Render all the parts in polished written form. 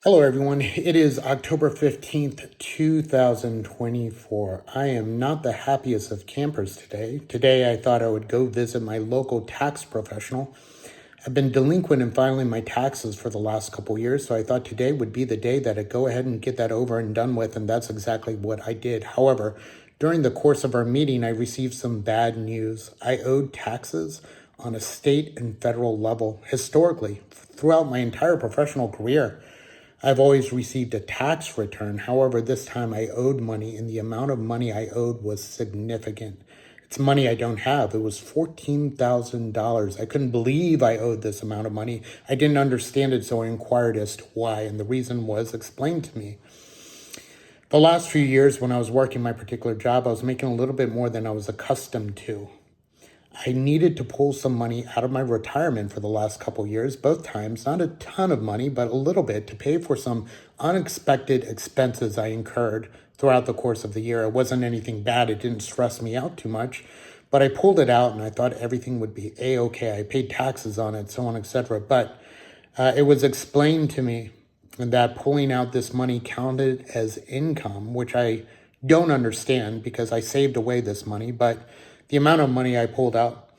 Hello, everyone. It is October 15th, 2024. I am not the happiest of campers today. Today, I thought I would go visit my local tax professional. I've been delinquent in filing my taxes for the last couple years, so I thought today would be the day that I'd go ahead and get that over and done with, and that's exactly what I did. However, during the course of our meeting, I received some bad news. I owed taxes on a state and federal level historically throughout my entire professional career. I've always received a tax return. However, this time I owed money, and the amount of money I owed was significant. It's money I don't have. It was $14,000. I couldn't believe I owed this amount of money. I didn't understand it, so I inquired as to why, and the reason was explained to me. The last few years when I was working my particular job, I was making a little bit more than I was accustomed to. I needed to pull some money out of my retirement for the last couple years, both times, not a ton of money, but a little bit to pay for some unexpected expenses I incurred throughout the course of the year. It wasn't anything bad. It didn't stress me out too much, but I pulled it out and I thought everything would be A-okay. I paid taxes on it, so on, etc. But it was explained to me that pulling out this money counted as income, which I don't understand because I saved away this money, but the amount of money I pulled out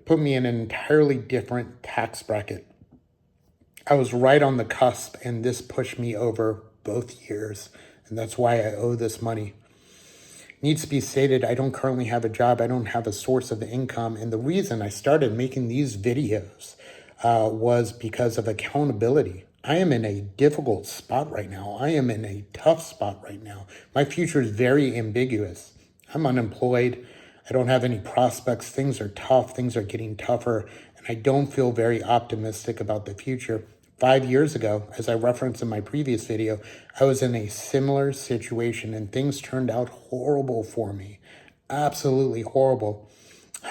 put me in an entirely different tax bracket. I was right on the cusp, and this pushed me over both years, and that's why I owe this money. Needs to be stated, I don't currently have a job. I don't have a source of income, and the reason I started making these videos was because of accountability. I am in a difficult spot right now. I am in a tough spot right now. My future is very ambiguous. I'm unemployed. I don't have any prospects. Things are tough. Things are getting tougher. And I don't feel very optimistic about the future. 5 years ago, as I referenced in my previous video, I was in a similar situation and things turned out horrible for me. Absolutely horrible.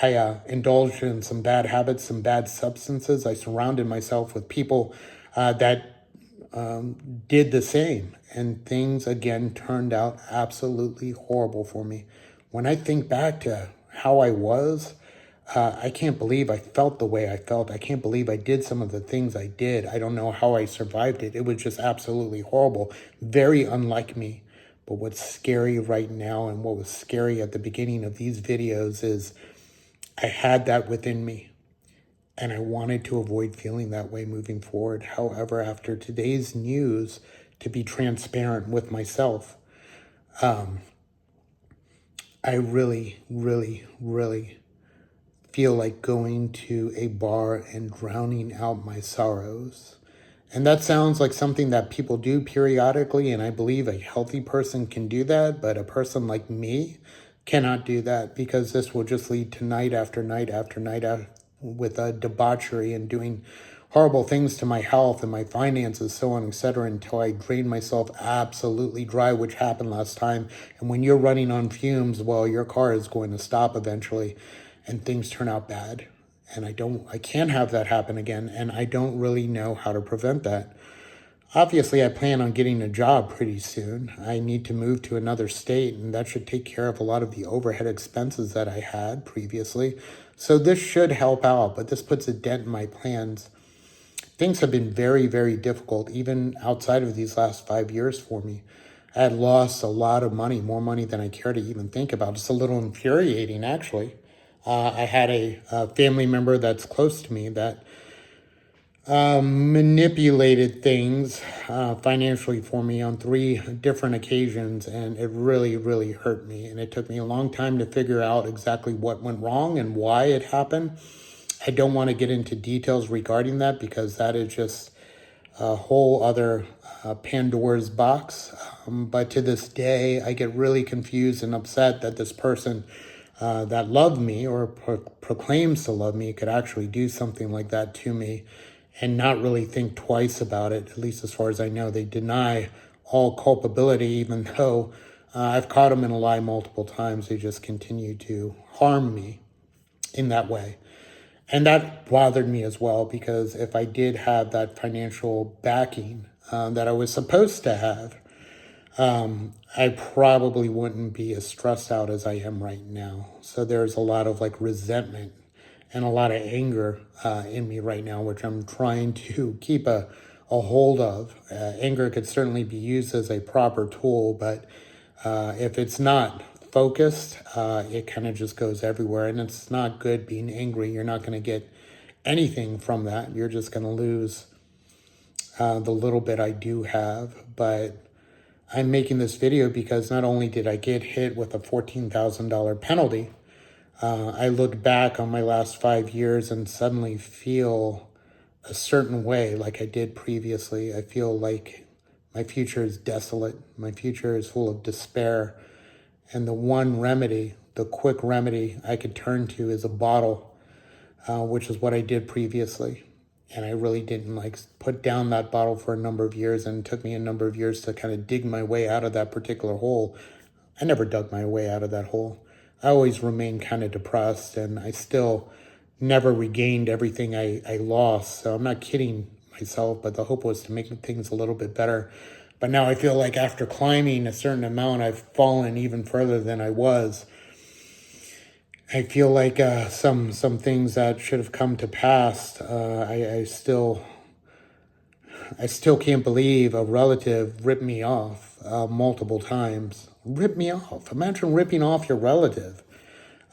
I indulged in some bad habits, some bad substances. I surrounded myself with people that did the same. And things, again, turned out absolutely horrible for me. When I think back to how I was, I can't believe I felt the way I felt. I can't believe I did some of the things I did. I don't know how I survived it. It was just absolutely horrible. Very unlike me. But what's scary right now and what was scary at the beginning of these videos is I had that within me, and I wanted to avoid feeling that way moving forward. However, after today's news, to be transparent with myself, I really, really, really feel like going to a bar and drowning out my sorrows. And that sounds like something that people do periodically, and I believe a healthy person can do that, but a person like me cannot do that because this will just lead to night after night after night with a debauchery and doing horrible things to my health and my finances, so on, etc., until I drain myself absolutely dry, which happened last time. And when you're running on fumes, well, your car is going to stop eventually and things turn out bad. And I can't have that happen again. And I don't really know how to prevent that. Obviously, I plan on getting a job pretty soon. I need to move to another state, and that should take care of a lot of the overhead expenses that I had previously. So this should help out, but this puts a dent in my plans. Things have been very, very difficult, even outside of these last 5 years for me. I had lost a lot of money, more money than I care to even think about. It's a little infuriating, actually. I had a family member that's close to me that manipulated things financially for me on 3 different occasions, and it really, really hurt me. And it took me a long time to figure out exactly what went wrong and why it happened. I don't want to get into details regarding that because that is just a whole other Pandora's box. But to this day, I get really confused and upset that this person that loved me or proclaims to love me could actually do something like that to me and not really think twice about it. At least as far as I know, they deny all culpability, even though I've caught them in a lie multiple times. They just continue to harm me in that way. And that bothered me as well, because if I did have that financial backing that I was supposed to have, I probably wouldn't be as stressed out as I am right now. So there's a lot of like resentment and a lot of anger in me right now, which I'm trying to keep a a hold of. Anger could certainly be used as a proper tool, but if it's not focused, it kind of just goes everywhere, and it's not good being angry. You're not going to get anything from that. You're just going to lose the little bit I do have. But I'm making this video because not only did I get hit with a $14,000 penalty, I look back on my last 5 years and suddenly feel a certain way like I did previously. I feel like my future is desolate. My future is full of despair. And the one remedy, the quick remedy I could turn to is a bottle, which is what I did previously. And I really didn't put down that bottle for a number of years, and it took me a number of years to kind of dig my way out of that particular hole. I never dug my way out of that hole. I always remained kind of depressed, and I still never regained everything I lost. So I'm not kidding myself, but the hope was to make things a little bit better. But now I feel like after climbing a certain amount, I've fallen even further than I was. I feel like some things that should have come to pass, I still can't believe a relative ripped me off multiple times. Rip me off. Imagine ripping off your relative.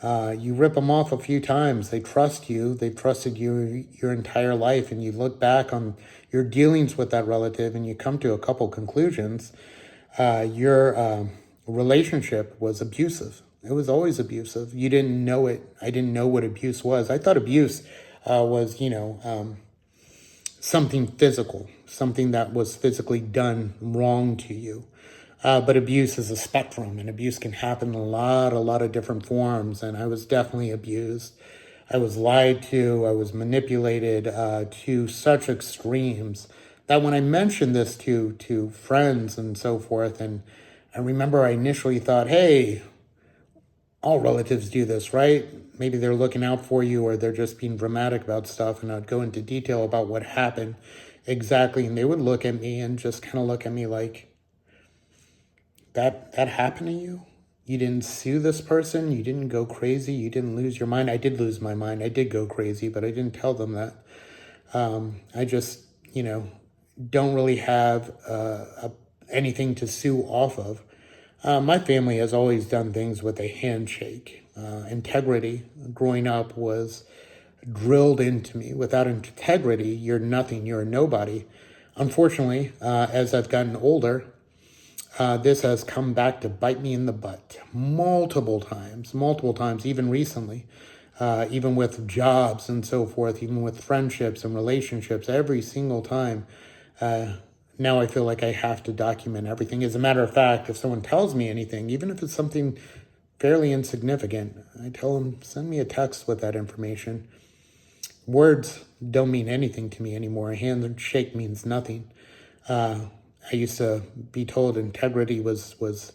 You rip them off a few times. They trust you. They've trusted you your entire life, and you look back on your dealings with that relative and you come to a couple conclusions. Your relationship was abusive. It was always abusive. You didn't know it. I didn't know what abuse was. I thought abuse was, something physical, something that was physically done wrong to you. But abuse is a spectrum, and abuse can happen in a lot of different forms. And I was definitely abused. I was lied to. I was manipulated to such extremes that when I mentioned this to friends and so forth, and I remember I initially thought, hey, all relatives do this, right? Maybe they're looking out for you, or they're just being dramatic about stuff. And I'd go into detail about what happened exactly. And they would look at me and just kind of look at me like, that happened to you? You didn't sue this person? You didn't go crazy? You didn't lose your mind? I did lose my mind. I did go crazy, but I didn't tell them that. I just, don't really have anything to sue off of. My family has always done things with a handshake. Integrity, growing up, was drilled into me. Without integrity, you're nothing, you're a nobody. Unfortunately, as I've gotten older, this has come back to bite me in the butt multiple times, even recently, even with jobs and so forth, even with friendships and relationships, every single time. Now I feel like I have to document everything. As a matter of fact, if someone tells me anything, even if it's something fairly insignificant, I tell them, send me a text with that information. Words don't mean anything to me anymore. A handshake means nothing. I used to be told integrity was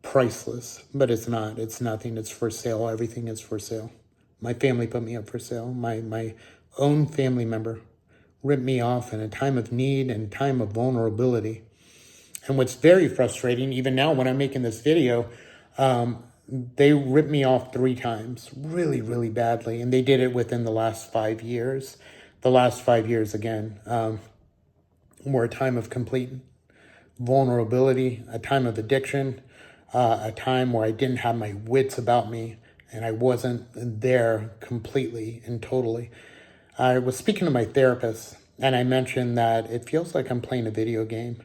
priceless, but it's not. It's nothing. It's for sale. Everything is for sale. My family put me up for sale. My own family member ripped me off in a time of need and time of vulnerability. And what's very frustrating, even now when I'm making this video, they ripped me off 3 times, really, really badly. And they did it within the last 5 years. The last 5 years, again, were a time of complete vulnerability, a time of addiction, a time where I didn't have my wits about me, and I wasn't there completely and totally. I was speaking to my therapist, and I mentioned that it feels like I'm playing a video game,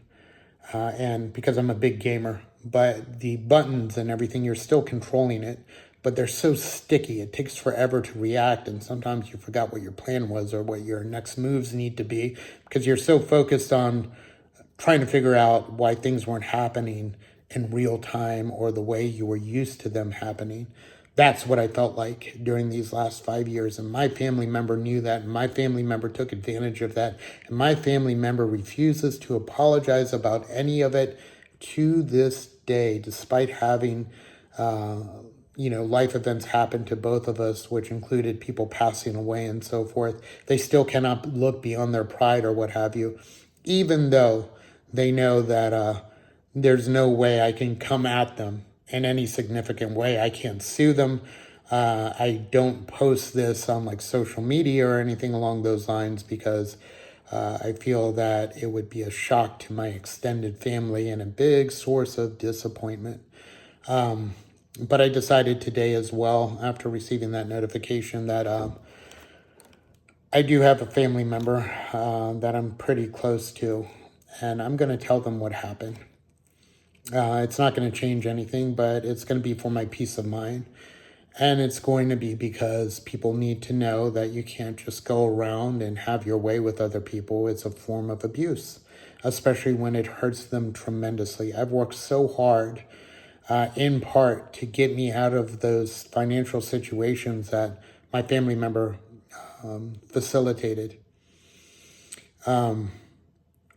and because I'm a big gamer, but the buttons and everything, you're still controlling it, but they're so sticky. It takes forever to react, and sometimes you forgot what your plan was or what your next moves need to be because you're so focused on trying to figure out why things weren't happening in real time or the way you were used to them happening. That's what I felt like during these last 5 years. And my family member knew that. And my family member took advantage of that. And my family member refuses to apologize about any of it to this day, despite having, life events happen to both of us, which included people passing away and so forth. They still cannot look beyond their pride or what have you, even though they know that there's no way I can come at them in any significant way. I can't sue them. I don't post this on social media or anything along those lines because I feel that it would be a shock to my extended family and a big source of disappointment. But I decided today as well, after receiving that notification, that I do have a family member that I'm pretty close to, and I'm going to tell them what happened. It's not going to change anything, but it's going to be for my peace of mind. And it's going to be because people need to know that you can't just go around and have your way with other people. It's a form of abuse, especially when it hurts them tremendously. I've worked so hard, in part, to get me out of those financial situations that my family member facilitated. And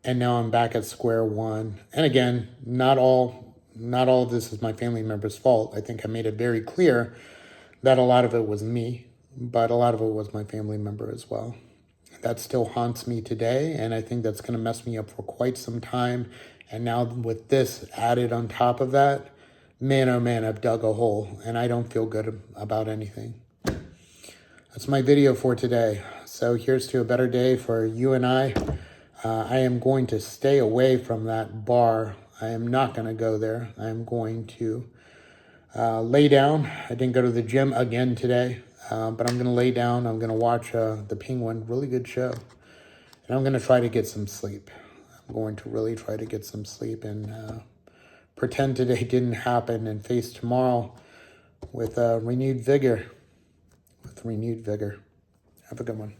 now I'm back at square one. And again, not all of this is my family member's fault. I think I made it very clear that a lot of it was me, but a lot of it was my family member as well. That still haunts me today, and I think that's going to mess me up for quite some time. And now with this added on top of that, man, oh man, I've dug a hole, and I don't feel good about anything. That's my video for today. So here's to a better day for you and I. I am going to stay away from that bar. I am not going to go there. I am going to lay down. I didn't go to the gym again today, but I'm going to lay down. I'm going to watch The Penguin, really good show. And I'm going to try to get some sleep. I'm going to really try to get some sleep and pretend today didn't happen and face tomorrow with renewed vigor. Have a good one.